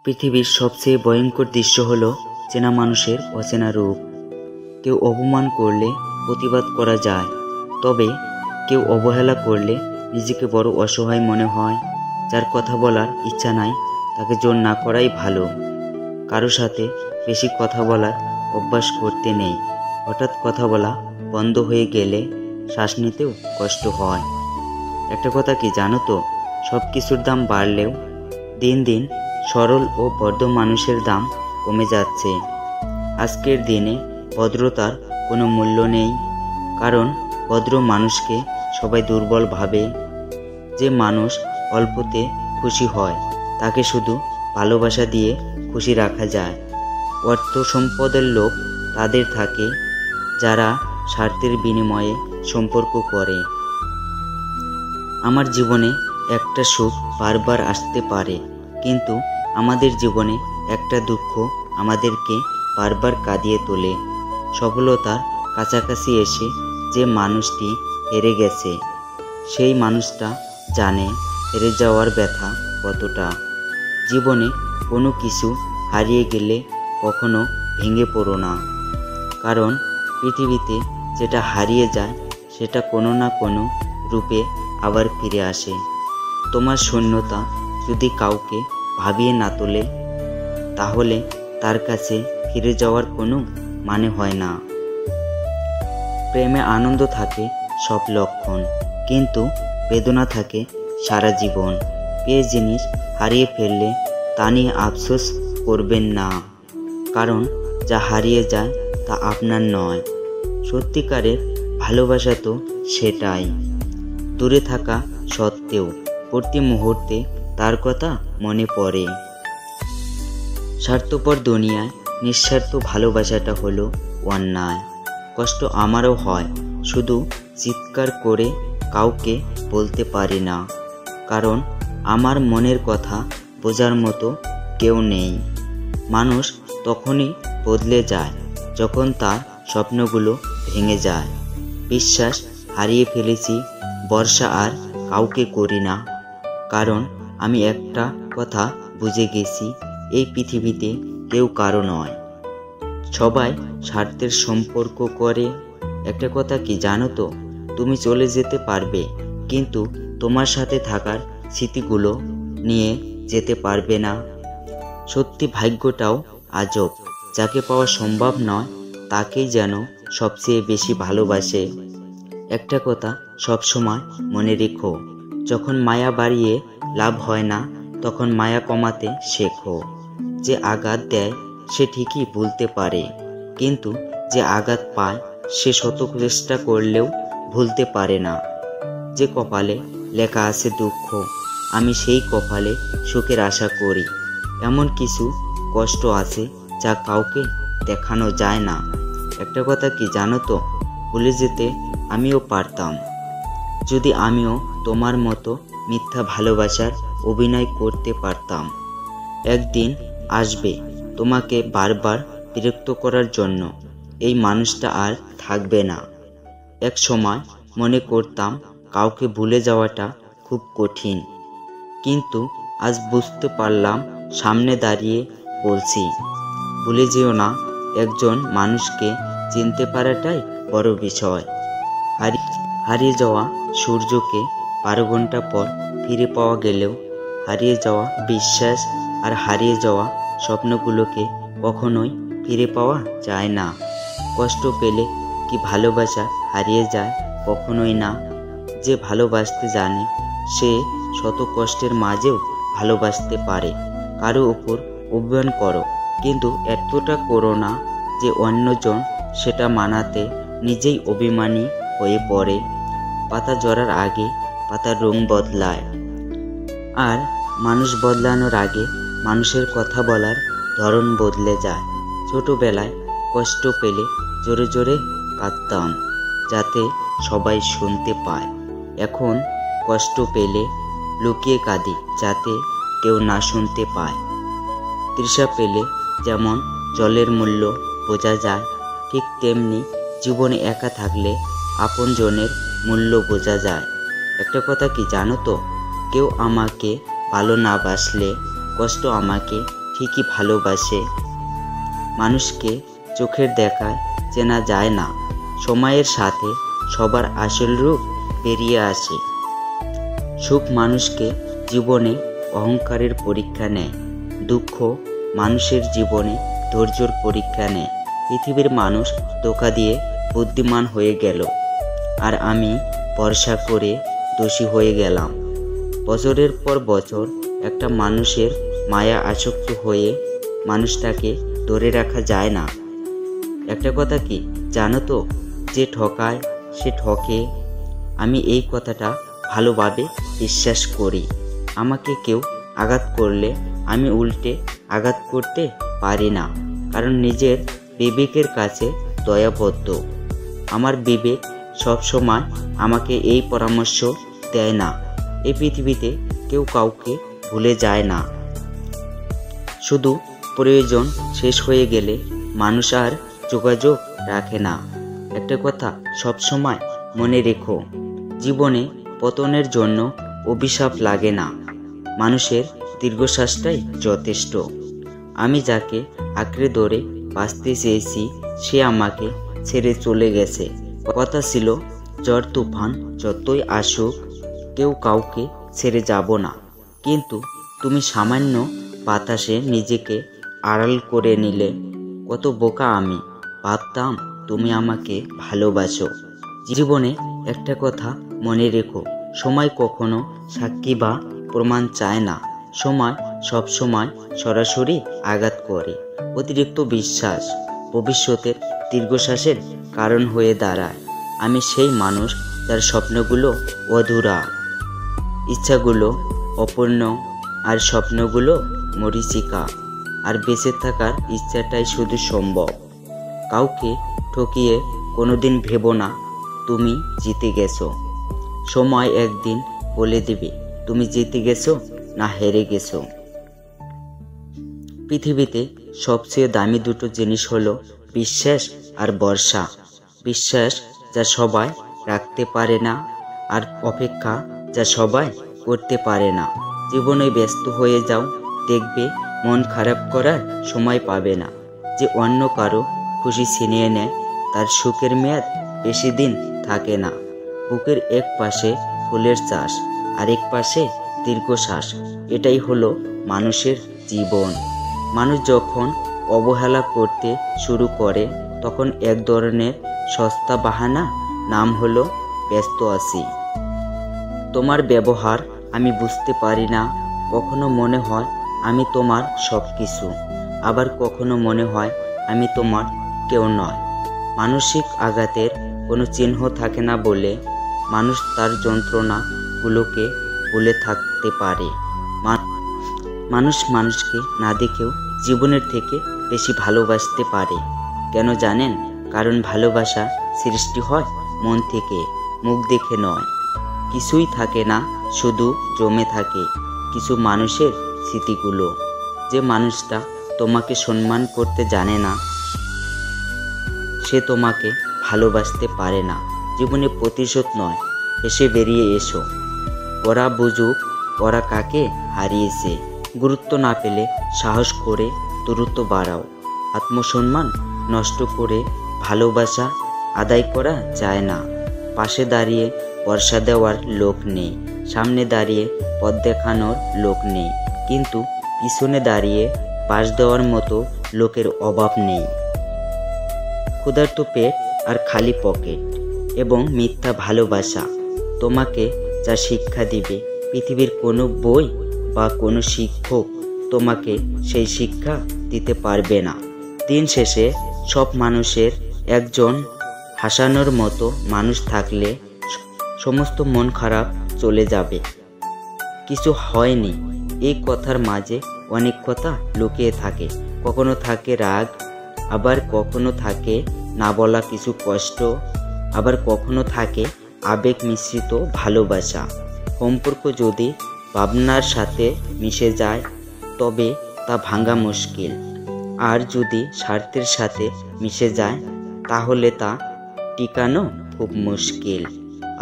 পৃথিবীর সবচেয়ে ভয়ঙ্কর দৃশ্য হলো চেনা মানুষের অচেনা রূপ। কেউ অপমান করলে প্রতিবাদ করা যায়, তবে কেউ অবহেলা করলে নিজেকে বড় অসহায় মনে হয়। যার কথা বলার ইচ্ছা নাই তাকে জোর না করাই ভালো। কারো সাথে বেশি কথা বলার অভ্যাস করতে নেই। হঠাৎ কথা বলা বন্ধ হয়ে গেলে শ্বাস নিতেও কষ্ট হয়। একটা কথা কি জানো তো, সব কিছুর দাম বাড়লেও দিন দিন সরল ও ভদ্র মানুষের দাম কমে যাচ্ছে। আজকের দিনে ভদ্রতার কোনো মূল্য নেই, কারণ ভদ্র মানুষকে সবাই দুর্বল ভাবে। যে মানুষ অল্পতে খুশি হয় তাকে শুধু ভালোবাসা দিয়ে খুশি রাখা যায়। অর্থ সম্পদের লোভ তাদের থাকে যারা স্বার্থের বিনিময়ে সম্পর্ক করে। আমার জীবনে একটা সুখ বারবার আসতে পারে, কিন্তু আমাদের জীবনে একটা দুঃখ আমাদেরকে বারবার কাঁদিয়ে তোলে। সফলতার কাছাকাছি এসে যে মানুষটি হেরে গেছে, সেই মানুষটা জানে হেরে যাওয়ার ব্যথা কতটা। জীবনে কোনো কিছু হারিয়ে গেলে কখনো ভেঙে পড়ো না, কারণ পৃথিবীতে যেটা হারিয়ে যায় সেটা কোনো না কোনো রূপে আবার ফিরে আসে। তোমার শূন্যতা যদি কাউকে ভাবিয়ে না তোলে, তাহলে তার কাছে ফিরে যাওয়ার কোনো মানে হয় না। প্রেমে আনন্দ থাকে সব লক্ষণ, কিন্তু বেদনা থাকে সারা জীবন। প্রিয় জিনিস হারিয়ে ফেললে তা নিয়ে আফসোস করবেন না, কারণ যা হারিয়ে যায় তা আপনার নয়। সত্যিকারের ভালোবাসা তো সেটাই, দূরে থাকা সত্ত্বেও প্রতি মুহূর্তে তার কথা মনে পড়ে। স্বার্থপর দুনিয়ায় নিঃস্বার্থ ভালোবাসাটা হলো অন্যায়। কষ্ট আমারও হয়, শুধু চিৎকার করে কাউকে বলতে পারি না, কারণ আমার মনের কথা বোঝার মতো কেউ নেই। মানুষ তখনই বদলে যায় যখন তার স্বপ্নগুলো ভেঙে যায়। বিশ্বাস হারিয়ে ফেলেছি, ভরসা আর কাউকে করি না, কারণ আমি একটা কথা বুঝে গেছি, এই পৃথিবীতে কেউ কারো নয়, সবাই স্বার্থের সম্পর্ক করে। একটা কথা কি জানো তো, তুমি চলে যেতে পারবে, কিন্তু তোমার সাথে থাকার স্মৃতিগুলো নিয়ে যেতে পারবে না। সত্যি ভাগ্যটাও আজব, যাকে পাওয়া সম্ভব নয় তাকেই যেন সবচেয়ে বেশি ভালোবাসে। একটা কথা সবসময় মনে রেখো, যখন মায়া বাড়িয়ে লাভ হয় না, তখন মায়া কমাতে শেখো। যে আঘাত দেয় সে ঠিকই ভুলতে পারে, কিন্তু যে আঘাত পায় সে শত চেষ্টা করলেও ভুলতে পারে না। যে কপালে লেখা আছে দুঃখ, আমি সেই কপালে সুখের আশা করি। এমন কিছু কষ্ট আছে যা কাউকে দেখানো যায় না। একটা কথা কি জানো তো, ভুলে যেতে আমিও পারতাম, যদি আমিও তোমার মতো মিথ্যা ভালোবাসার অভিনয় করতে পারতাম। একদিন আসবে তোমাকে বারবার বিরক্ত করার জন্য এই মানুষটা আর থাকবে না। এক সময় মনে করতাম কাউকে ভুলে যাওয়াটা খুব কঠিন, কিন্তু আজ বুঝতে পারলাম, সামনে দাঁড়িয়ে বলছি ভুলে যেও না। একজন মানুষকে চিনতে পারাটাই বড় বিষয়। হারিয়ে যাওয়া সূর্যকে 12 ঘন্টা পর ফিরে পাওয়া গেলেও হারিয়ে যাওয়া বিশ্বাস আর হারিয়ে যাওয়া স্বপ্নগুলোকে কখনোই ফিরে পাওয়া যায় না। কষ্ট পেলে কি ভালোবাসা হারিয়ে যায়? কখনোই না। যে ভালোবাসতে জানে সে শত কষ্টের মাঝেও ভালোবাসতে পারে। কারো উপর অভিমান করো, কিন্তু এতটা করো না যে অন্যজন সেটা মানাতে নিজেই অভিমানী হয়ে পড়ে। পাতা ঝরার আগে পাতার রং বদলায়, আর মানুষ বদলানোর আগে মানুষের কথা বলার ধরন বদলে যায়। ছোটবেলায় কষ্ট পেলে জোরে জোরে কাঁদতাম যাতে সবাই শুনতে পায়। এখন কষ্ট পেলে লুকিয়ে কাঁদি যাতে কেউ না শুনতে পায়। তৃষা পেলে যেমন জলের মূল্য বোঝা যায়, ঠিক তেমনি জীবনে একা থাকলে আপনজনের মূল্য বোঝা যায়। একটা কথা কি জানো তো, কেউ আমাকে ভালো না বাসলে কষ্ট আমাকে ঠিকই ভালোবাসে। মানুষকে চোখের দেখায় চেনা যায় না, সময়ের সাথে সবার আসল রূপ বেরিয়ে আসে। সুখ মানুষকে জীবনে অহংকারের পরীক্ষা নেয়, দুঃখ মানুষের জীবনে ধৈর্যের পরীক্ষা নেয়। পৃথিবীর মানুষ ধোঁকা দিয়ে বুদ্ধিমান হয়ে গেল, আর আমি ভরসা করে দোষী হয়ে গেলাম। বছরের পর বছর একটা মানুষের মায়া আসক্ত হয়ে মানুষটাকে ধরে রাখা যায় না। একটা কথা কি জানো তো, যে ঠকায় সে ঠকে। আমি এই কথাটা ভালোভাবে বিশ্বাস করি। আমাকে কেউ আঘাত করলে আমি উল্টে আঘাত করতে পারি না, কারণ নিজের বিবেকের কাছে দয়াবদ্ধ। আমার বিবেক সবসময় আমাকে এই পরামর্শ দেয় না, এই পৃথিবীতে কেউ কাউকে ভুলে যায় না। শুধু প্রয়োজন শেষ হয়ে গেলে মানুষ আর যোগাযোগ রাখে না। একটা কথা সবসময় মনে রেখো, জীবনে পতনের জন্য অভিশাপ লাগে না, মানুষের দীর্ঘশ্বাসটাই যথেষ্ট। আমি যাকে আঁকড়ে ধরে বাঁচতে চেয়েছি সে আমাকে ছেড়ে চলে গেছে। কথা ছিল, ঝড় তুফান যতই আসুক কেউ কাউকে ছেড়ে যাব না। কিন্তু তুমি সামান্য বাতাসে নিজেকে আড়াল করে নিলে। কত বোকা আমি, ভাবতাম তুমি আমাকে ভালোবাসো। জীবনে একটা কথা মনে রেখো, সময় কখনো সাক্ষী বা প্রমাণ চায় না। সময় সবসময় সরাসরি আঘাত করে। অতিরিক্ত বিশ্বাস ভবিষ্যতের দীর্ঘশ্বাসের কারণ হয়ে দাঁড়ায়। আমি সেই মানুষ যার স্বপ্নগুলো অধুরা, ইচ্ছাগুলো অপূর্ণ, আর স্বপ্নগুলো মরীচিকা, আর বেঁচে থাকার ইচ্ছাটাই শুধু সম্ভব। কাউকে ঠকিয়ে কোনোদিন ভেবো না তুমি জিতে গেছো। সময় একদিন বলে দেবে তুমি জিতে গেছো না হেরে গেছো। পৃথিবীতে সবচেয়ে দামি দুটো জিনিস হলো বিশ্বাস আর ভরসা। বিশ্বাস যা সবাই রাখতে পারে না, আর অপেক্ষা যা সবাই করতে পারে না। জীবনে ব্যস্ত হয়ে যাও, দেখবে মন খারাপ করার সময় পাবে না। যে অন্য কারো খুশি ছিনিয়ে নেয় তার সুখের মেয়াদ বেশি দিন থাকে না। বুকের এক পাশে ফুলের চাষ, আরেক পাশে দীর্ঘশ্বাস। এটাই হলো মানুষের জীবন। মানুষ যখন অবহেলা করতে শুরু করে তখন এক ধরনের সস্তা বাহানা, নাম হলো ব্যস্ত আছি। তোমার ব্যবহার আমি বুঝতে পারি না। কখনো মনে হয় আমি তোমার সব কিছু, আবার কখনো মনে হয় আমি তোমার কেউ নয়। মানসিক আঘাতের কোনো চিহ্ন থাকে না বলে মানুষ তার যন্ত্রণাগুলোকে ভুলে থাকতে পারে। মানুষ মানুষকে না দেখেও জীবনের থেকে বেশি ভালোবাসতে পারে। কেন জানেন? কারণ ভালোবাসা সৃষ্টি হয় মন থেকে, মুখ দেখে নয়। কিছুই থাকে না, শুধু জমে থাকে কিছু মানুষের স্মৃতিগুলো। যে মানুষটা তোমাকে সম্মান করতে জানে না সে তোমাকে ভালোবাসতে পারে না। জীবনে প্রতিশোধ নয়, হেসে বেরিয়ে এসো। ওরা বুঝুক ওরা কাকে হারিয়েছে। গুরুত্ব না পেলে সাহস করে দূরত্ব বাড়াও। আত্মসম্মান নষ্ট করে ভালোবাসা আদায় করা যায় না। পাশে দাঁড়িয়ে ভরসা দেওয়ার লোক নেই, সামনে দাঁড়িয়ে পথ দেখানোর লোক নেই, কিন্তু পিছনে দাঁড়িয়ে পাশ দেওয়ার মতো লোকের অভাব নেই। ক্ষুধার্ত পেট আর খালি পকেট এবং মিথ্যা ভালোবাসা তোমাকে যা শিক্ষা দিবে, পৃথিবীর কোনো বই বা কোনো শিক্ষক তোমাকে সেই শিক্ষা দিতে পারবে না। দিন শেষে সব মানুষের একজন হাসানোর মতো মানুষ থাকলে সমস্ত মন খারাপ চলে যাবে। কিছু হয়নি এই কথার মাঝে অনেক কথা লুকিয়ে থাকে। কখনো থাকে রাগ, আবার কখনো থাকে না বলা কিছু কষ্ট, আবার কখনো থাকে আবেগ মিশ্রিত ভালোবাসা। সম্পর্ক যদি ভাবনার সাথে মিশে যায় তবে তা ভাঙা মুশকিল, আর যদি স্বার্থের সাথে মিশে যায় তাহলে তা টিকানো খুব মুশকিল।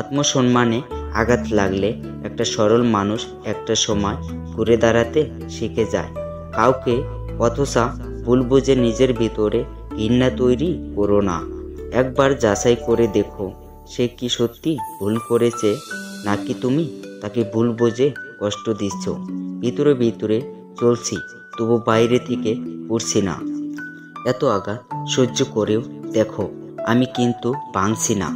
আত্মসম্মানে আঘাত লাগলে একটা সরল মানুষ একটা সময় ঘুরে দাঁড়াতে শিখে যায়। কাউকে অথচ ভুল বুঝে নিজের ভিতরে ঘৃণা তৈরি করো না। একবার যাচাই করে দেখো সে কি সত্যি ভুল করেছে, নাকি তুমি তাকে ভুল বুঝে কষ্ট দিচ্ছ। ভিতরে ভিতরে চলছি, তবু বাইরে থেকে পড়ছি না। এত আঘাত সহ্য করেও দেখো আমি কিন্তু ভাঙছি না।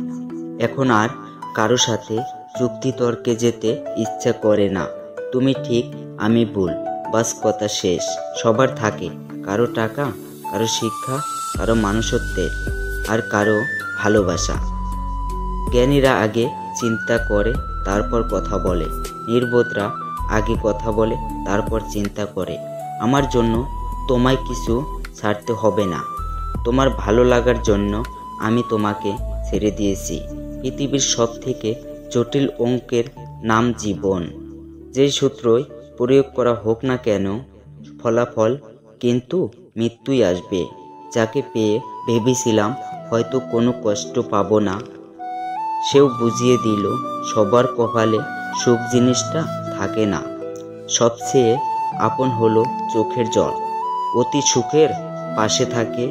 এখন আর কারো সাথে যুক্তিতর্কে যেতে ইচ্ছা করে না। তুমি ঠিক, আমি ভুল, বাস কথা শেষ। সবার থাকে, কারো টাকা, কারো শিক্ষা, কারো মানুষত্বের, আর কারো ভালোবাসা। জ্ঞানীরা আগে চিন্তা করে তারপর কথা বলে, নির্বোধরা আগে কথা বলে তারপর চিন্তা করে। আমার জন্য তোমায় কিছু ছাড়তে হবে না। তোমার ভালো লাগার জন্য আমি তোমাকে ছেড়ে দিয়েছি। পৃথিবীর সব থেকে জটিল অঙ্কের নাম জীবন। যেই সূত্রই প্রয়োগ করা হোক না কেন, ফলাফল কিন্তু মৃত্যুই আসবে। যাকে পেয়ে ভেবেছিলাম হয়তো কোনো কষ্ট পাবো না, সেও বুঝিয়ে দিল সবার কপালে সুখ জিনিসটা থাকে না। সবচেয়ে আপন হলো চোখের জল। অতি সুখের পাশে থাকে,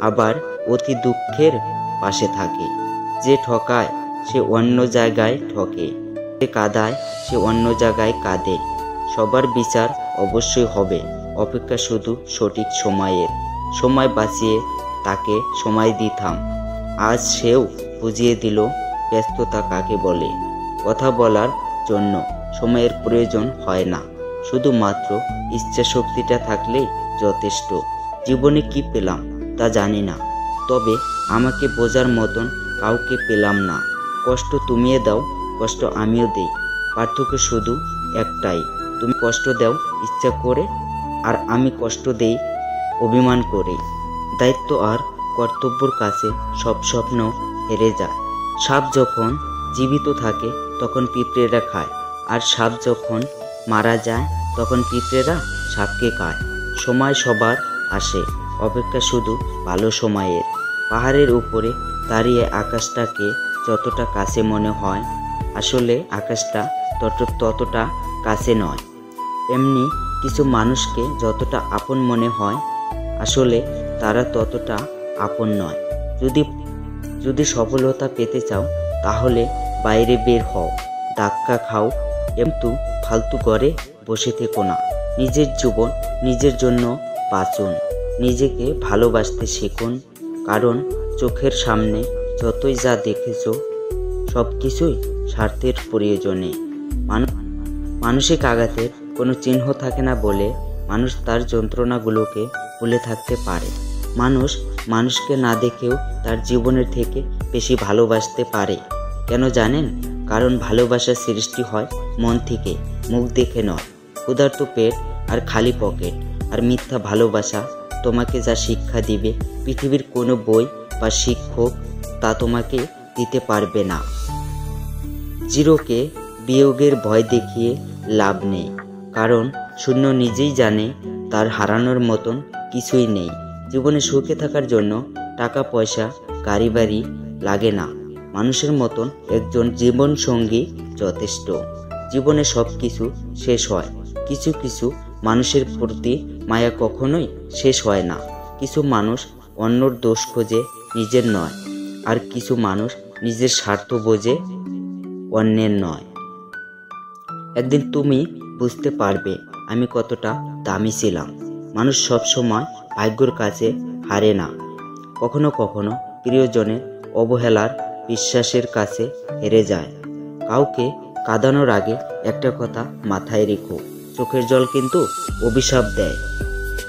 আবার অতি দুঃখের পাশে থাকে। যে ঠকায় সে অন্য জায়গায় ঠকে, যে কাঁদায় সে অন্য জায়গায় কাঁদে। সবার বিচার অবশ্যই হবে, অপেক্ষা শুধু সঠিক সময়ের। সময় বাঁচিয়ে তাকে সময় দিতাম, আজ সেও বুঝিয়ে দিল ব্যস্ততা কাকে বলে। কথা বলার জন্য সময়ের প্রয়োজন হয় না, শুধুমাত্র ইচ্ছা শক্তিটা থাকলেই যথেষ্ট। জীবনে কি পেলাম তা জানি না, তবে আমাকে বোঝার মতন কাউকে পেলাম না। কষ্ট তুমিও দাও, কষ্ট আমিও দেই, পার্থক্য শুধু একটাই, তুমি কষ্ট দাও ইচ্ছা করে, আর আমি কষ্ট দেই অভিমান করে। দায়িত্ব আর কর্তব্যর কাছে সব স্বপ্ন হেরে যায়। সাপ যখন জীবিত থাকে তখন পিঁপড়েরা খায়, আর সাপ যখন মারা যায় তখন পিঁপড়েরা সাপকে খায়। সময় সবার আসে, অপেক্ষা শুধু ভালো সময়ের। পাহাড়ের উপরে দাঁড়িয়ে আকাশটাকে যতটা কাছে মনে হয়, আসলে আকাশটা ততটা কাছে নয়। এমনি কিছু মানুষকে যতটা আপন মনে হয়, আসলে তারা ততটা আপন নয়। যদি সফলতা পেতে চাও তাহলে বাইরে বের হও, ধাক্কা খাও, কিন্তু ফালতু ঘরে বসে থেকো না। নিজের জীবন নিজের জন্য বাঁচুন, নিজেকে ভালোবাসতে শিখুন। কারণ চোখের সামনে যতই যা দেখেছ সব কিছুই স্বার্থের প্রয়োজনে। মানসিক আঘাতের কোনো চিহ্ন থাকে না বলে মানুষ তার যন্ত্রণাগুলোকে ভুলে থাকতে পারে। মানুষকে না দেখেও তার জীবনের থেকে বেশি ভালোবাসতে পারে। কেন জানেন? কারণ ভালোবাসার সৃষ্টি হয় মন থেকে, মুখ দেখে নয়। ক্ষুধার্ত পেট আর খালি পকেট আর মিথ্যা ভালোবাসা তোমাকে যা শিক্ষা দিবে, পৃথিবীর কোনো বই বা শিক্ষক তা তোমাকে দিতে পারবে না। জিরোকে বিয়োগের ভয় দেখিয়ে লাভ নেই, কারণ শূন্য নিজেই জানে তার হারানোর মতন কিছুই নেই। জীবনে সুখে থাকার জন্য টাকা পয়সা গাড়ি বাড়ি লাগে না, মানুষের মতন একজন জীবন সঙ্গী যথেষ্ট। জীবনে সব কিছু শেষ হয়, কিছু কিছু মানুষের প্রতি মায়া কখনোই শেষ হয় না। কিছু মানুষ অন্যর দোষ খোঁজে, নিজের নয়, আর কিছু মানুষ নিজের স্বার্থ বোঝে, অন্যের নয়। একদিন তুমি বুঝতে পারবে আমি কতটা দামি ছিলাম। মানুষ সবসময় ভাগ্যর কাছে হারে না, কখনো কখনো প্রিয়জনের অবহেলার বিশ্বাসের কাছে হেরে যায়। কাউকে কাঁদানোর আগে একটা কথা মাথায় রেখো, চোখের জল কিন্তু অভিশাপ দেয়।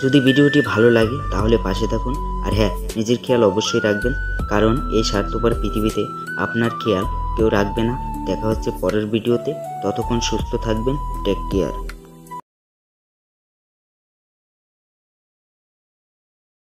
যদি ভিডিওটি ভালো লাগে তাহলে পাশে থাকুন, আর হ্যাঁ, নিজের খেয়াল অবশ্যই রাখবেন, কারণ এই স্বার্থপর পৃথিবীতে আপনার খেয়াল কেউ রাখবে না। দেখা হচ্ছে পরের ভিডিওতে, ততক্ষণ সুস্থ থাকবেন। Take care.